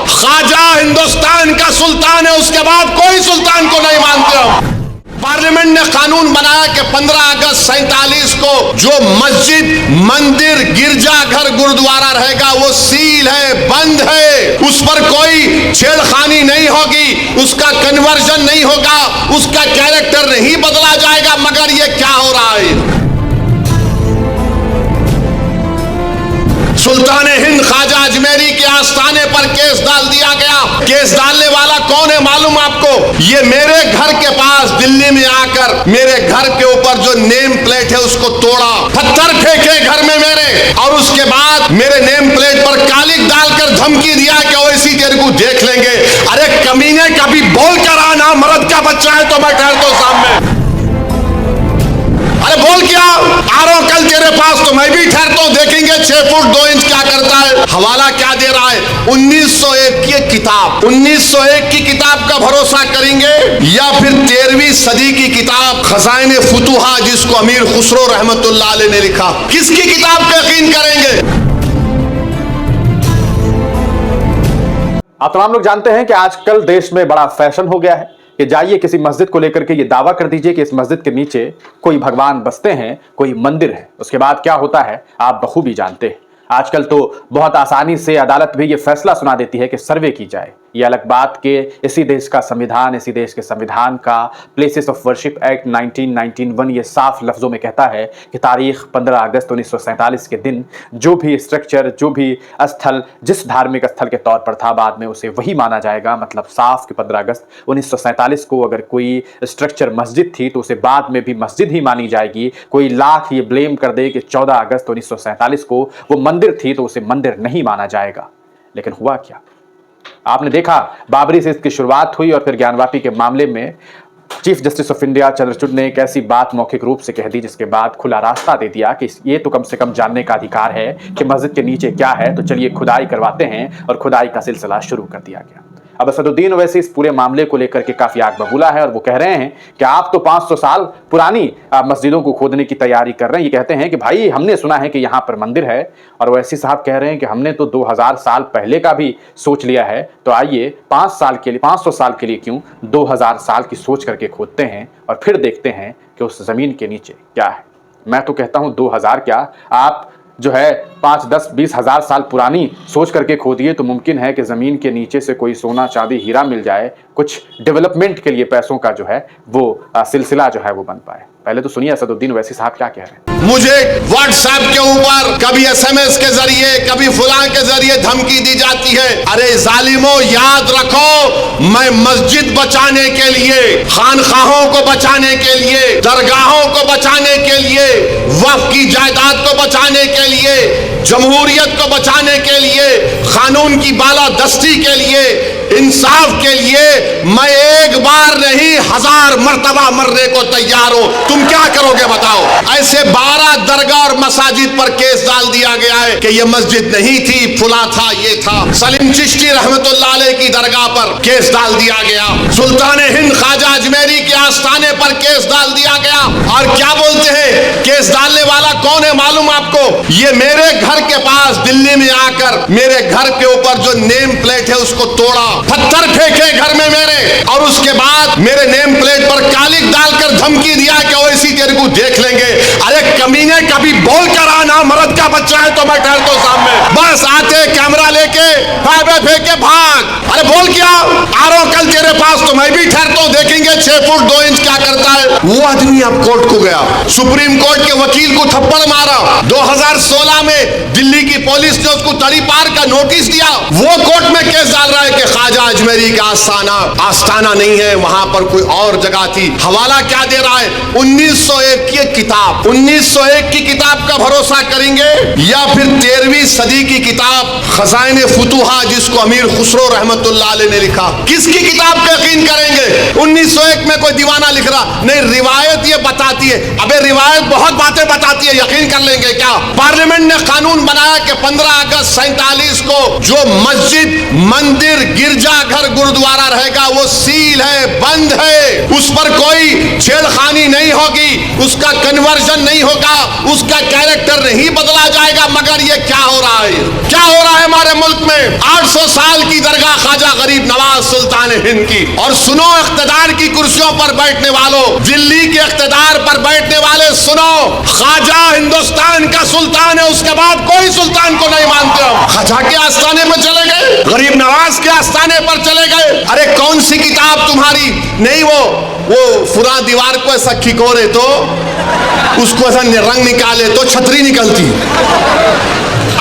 ख्वाजा हिंदुस्तान का सुल्तान है, उसके बाद कोई सुल्तान को नहीं मानते हो। पार्लियामेंट ने कानून बनाया कि 15 अगस्त 47 को जो मस्जिद, मंदिर, गिरजाघर, गुरुद्वारा रहेगा वो सील है, बंद है, उस पर कोई छेड़खानी नहीं होगी, उसका कन्वर्जन नहीं होगा, उसका कैरेक्टर नहीं बदला जाएगा। मगर ये क्या हो रहा है? सुल्तान हिंद ख्वाजा अजमेरी के आस्थाने पर केस डाल दिया गया। केस डालने वाला कौन है मालूम आपको? ये मेरे घर के पास दिल्ली में आकर मेरे घर के ऊपर जो नेम प्लेट है उसको तोड़ा, पत्थर फेंके घर में मेरे, और उसके बाद मेरे नेम प्लेट पर कालिक डालकर धमकी दिया कि ओवैसी तेरे को देख लेंगे। अरे कमीने, कभी बोल कर आना, मर्द का बच्चा है तो मैं ठहरता हूं सामने। अरे बोल क्या आ रहा हूं कल तेरे पास तो मैं भी ठहरता हूं, देखेंगे 6 फुट 2 इंच क्या करता है। हवाला क्या दे रहा है? 1901 की किताब, 1901 की किताब का भरोसा करेंगे या फिर 13वीं सदी की किताब खजाइने फुतुहा जिसको अमीर खुसरो रहमतुल्लाह अलैह ने लिखा, किसकी किताब पे यकीन करेंगे? आप तमाम लोग जानते हैं कि आजकल देश में बड़ा फैशन हो गया है कि जाइए किसी मस्जिद को लेकर के ये दावा कर दीजिए कि इस मस्जिद के नीचे कोई भगवान बसते हैं, कोई मंदिर है। उसके बाद क्या होता है आप बखूबी जानते हैं। आजकल तो बहुत आसानी से अदालत भी ये फैसला सुना देती है कि सर्वे की जाए। ये अलग बात कि इसी देश का संविधान, इसी देश के संविधान का प्लेसेस ऑफ वर्शिप एक्ट 1991 ये साफ लफ्ज़ों में कहता है कि तारीख 15 अगस्त 1947 के दिन जो भी स्ट्रक्चर, जो भी स्थल जिस धार्मिक स्थल के तौर पर था, बाद में उसे वही माना जाएगा। मतलब साफ कि 15 अगस्त 1947 को अगर कोई स्ट्रक्चर मस्जिद थी तो उसे बाद में भी मस्जिद ही मानी जाएगी। कोई लाख ये ब्लेम कर दे कि 14 अगस्त 1947 को वो मंदिर थी तो उसे मंदिर नहीं माना जाएगा। लेकिन हुआ क्या? आपने देखा बाबरी से इसकी शुरुआत हुई और फिर ज्ञानवापी के मामले में chief justice of India Chandrachud ने एक ऐसी बात मौखिक रूप से कह दी जिसके बाद खुला रास्ता दे दिया कि ये तो कम से कम जानने का अधिकार है कि मस्जिद के नीचे क्या है, तो चलिए खुदाई करवाते हैं, और खुदाई का सिलसिला शुरू कर दिया गया। अब असदुद्दीन ओवैसी इस पूरे मामले को लेकर के काफी आग बबूला है और वो कह रहे हैं कि आप तो 500 साल पुरानी मस्जिदों को खोदने की तैयारी कर रहे हैं। ये कहते हैं कि भाई हमने सुना है कि यहाँ पर मंदिर है, और ओवैसी साहब कह रहे हैं कि हमने तो 2000 साल पहले का भी सोच लिया है, तो आइए 500 साल के लिए क्यों 2000 साल की सोच करके खोदते हैं और फिर देखते हैं कि उस जमीन के नीचे क्या है। मैं तो कहता हूँ 2000 क्या, आप जो है 5, 10, 20 हजार साल पुरानी सोच करके खोदिए तो मुमकिन है कि ज़मीन के नीचे से कोई सोना, चांदी, हीरा मिल जाए, कुछ डेवलपमेंट के लिए पैसों का जो है वो सिलसिला जो है वो बन पाए। पहले तो सुनिए असदुद्दीन ओवैसी साहब क्या कह रहे हैं। मुझे व्हाट्सएप के ऊपर कभी SMS के जरिए, कभी फलां के जरिए धमकी दी जाती है। अरे जालिमों, याद रखो, मैं मस्जिद बचाने के लिए, खानखाहों को बचाने के लिए, दरगाहों को बचाने के लिए, वक्फ की जायदाद को बचाने के लिए, जमहूरियत को बचाने के लिए, कानून की बालादस्ती के लिए, इंसाफ के लिए मैं एक बार नहीं 1000 मर्तबा मरने को तैयार हूं। तुम क्या करोगे बताओ? ऐसे 12 दरगाह और मसाजिद पर केस डाल दिया गया है कि यह मस्जिद नहीं थी, फुला था, ये था। सलीम चिश्ती रहमतुल्लाह अलैह की दरगाह पर केस डाल दिया गया। सुल्तान हिंद ख्वाजा अजमेरी के आस्थाने पर केस डाल दिया गया। और क्या बोलते हैं, केस डालने वाला कौन है मालूम आपको? ये मेरे घर के पास दिल्ली में आकर मेरे घर के ऊपर जो नेम प्लेट है उसको तोड़ा, पत्थर फेंके घर में मेरे, और उसके बाद मेरे नेम प्लेट पर कालिक डालकर धमकी दिया कि ओवैसी तेरे को देख लेंगे। अरे कमीने, कभी बोल कर आना, मर्द का बच्चा है तो मैं ठहरता हूं सामने। बस आते कैमरा लेके फेंके भाग। अरे बोल क्या आ रहा हूं कल तेरे पास तो मैं भी ठहरता हूं, देखेंगे 6 फुट 2 इंच क्या करता है। वो आदमी अब कोर्ट को गया, सुप्रीम कोर्ट के वकील को थप्पड़ मारा। 2016 में दिल्ली की पुलिस ने उसको तड़ी पार का नोटिस दिया। वो कोर्ट में केस डाल रहा है कि ख्वाजा अजमेरी का आस्थाना नहीं है, वहां पर कोई और जगह थी। हवाला क्या दे रहा है? 1901 की किताब, 1901 की किताब का भरोसा करेंगे या फिर 13वीं सदी की किताब खजाइने फुतुहा जिसको अमीर खुसरो रहमतुल्लाह अलैह ने लिखा, किसकी किताब पे यकीन करेंगे? 1901 में कोई दीवाना लिख रहा नहीं, रिवायत ये बताती है। अबे रिवायत बहुत बातें बताती है, यकीन कर लेंगे क्या? पार्लियामेंट ने कानून बनाया कि 15 अगस्त 47 को जो मस्जिद, मंदिर, गिरजाघर, गुरुद्वारा रहेगा वो सील है, बंद है, उस पर कोई छेड़खानी नहीं होगी, उसका कन्वर्जन नहीं होगा, उसका कैरेक्टर नहीं बदला जाएगा। मगर ये क्या हो रहा है? क्या हो रहा है हमारे मुल्क मुल्क में 800 साल की दरगाह ख्वाजा गरीब नवाज सुल्तान हिंद की। और सुनो इख्तिदार की कुर्सियों पर बैठने वालों, दिल्ली के इख्तिदार पर बैठने वाले सुनो, ख्वाजा हिंदुस्तान का सुल्तान है, उसके बाद कोई सुल्तान को नहीं मानते हो। ख्वाजा के आस्थाने पर चले गए, गरीब नवाज के आस्थाने पर चले गए। अरे कौन सी किताब तुम्हारी नहीं, वो फुला दीवार को ऐसा खिकोरे तो उसको ऐसा रंग निकाले तो छतरी निकलती।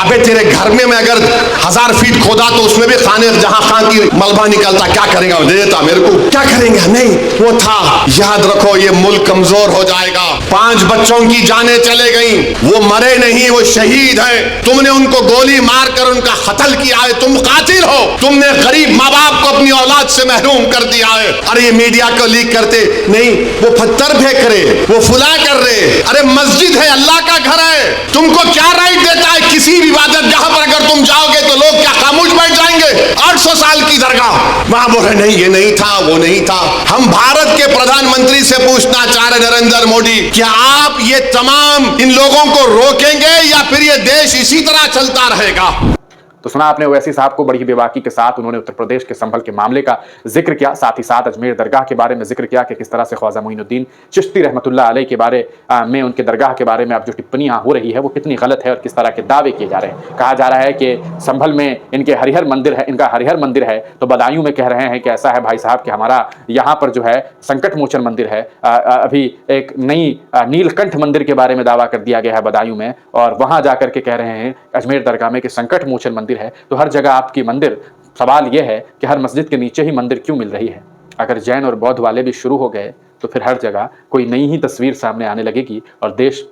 अबे तेरे घर में मैं अगर 1000 फीट खोदा तो उसमें भी खाने जहां खां की मलबा निकलता, क्या करेगा? देता मेरे को, क्या करेंगे? नहीं, वो था। याद रखो ये मुल्क कमजोर हो जाएगा। 5 बच्चों की जानें चले गई, वो मरे नहीं, वो शहीद है। तुमने उनको गोली मारकर उनका कत्ल किया है, तुम कातिल हो। तुमने गरीब माँ बाप को अपनी औलाद से महरूम कर दिया है। अरे ये मीडिया को लीक करते नहीं, वो पत्थर फेंक रहे, वो फुला कर रहे। अरे मस्जिद है, अल्लाह का घर है, तुमको क्या राइट देता है किसी भी इबादत जहां पर अगर तुम जाओगे तो लोग क्या खामोश बैठ जाएंगे? 800 साल की दरगाह, वहां बोले नहीं ये नहीं था, वो नहीं था। हम भारत के प्रधानमंत्री से पूछना चाह रहे नरेंद्र मोदी, क्या आप ये तमाम इन लोगों को रोकेंगे या फिर ये देश इसी तरह चलता रहेगा? तो सुना आपने ओवैसी साहब को, बड़ी ही बेबाकी के साथ उन्होंने उत्तर प्रदेश के संभल के मामले का जिक्र किया, साथ ही साथ अजमेर दरगाह के बारे में जिक्र किया कि किस तरह से ख्वाजा मोइनुद्दीन चिश्ती रहमतुल्लाह अलैह के बारे में, उनके दरगाह के बारे में अब जो टिप्पणियां हो रही है वो कितनी गलत है और किस तरह के दावे किए जा रहे हैं। कहा जा रहा है कि संभल में इनके हरिहर मंदिर है, इनका हरिहर मंदिर है, तो बदायूं में कह रहे हैं कि ऐसा है भाई साहब कि हमारा यहाँ पर जो है संकट मोचन मंदिर है। अभी एक नई नीलकंठ मंदिर के बारे में दावा कर दिया गया है बदायूं में, और वहां जाकर के कह रहे हैं अजमेर दरगाह में कि संकट मोचन मंदिर है। तो हर जगह आपकी मंदिर, सवाल यह है कि हर मस्जिद के नीचे ही मंदिर क्यों मिल रही है? अगर जैन और बौद्ध वाले भी शुरू हो गए तो फिर हर जगह कोई नई ही तस्वीर सामने आने लगेगी और देश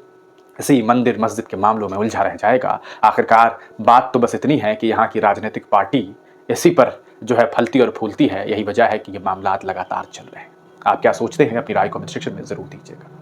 इसी मंदिर मस्जिद के मामलों में उलझा रह जाएगा। आखिरकार बात तो बस इतनी है कि यहाँ की राजनीतिक पार्टी इसी पर जो है फलती और फूलती है। यही वजह है कि ये मामलात लगातार चल रहे हैं। आप क्या सोचते हैं? अपनी राय कमेंट सेक्शन में जरूर दीजिएगा।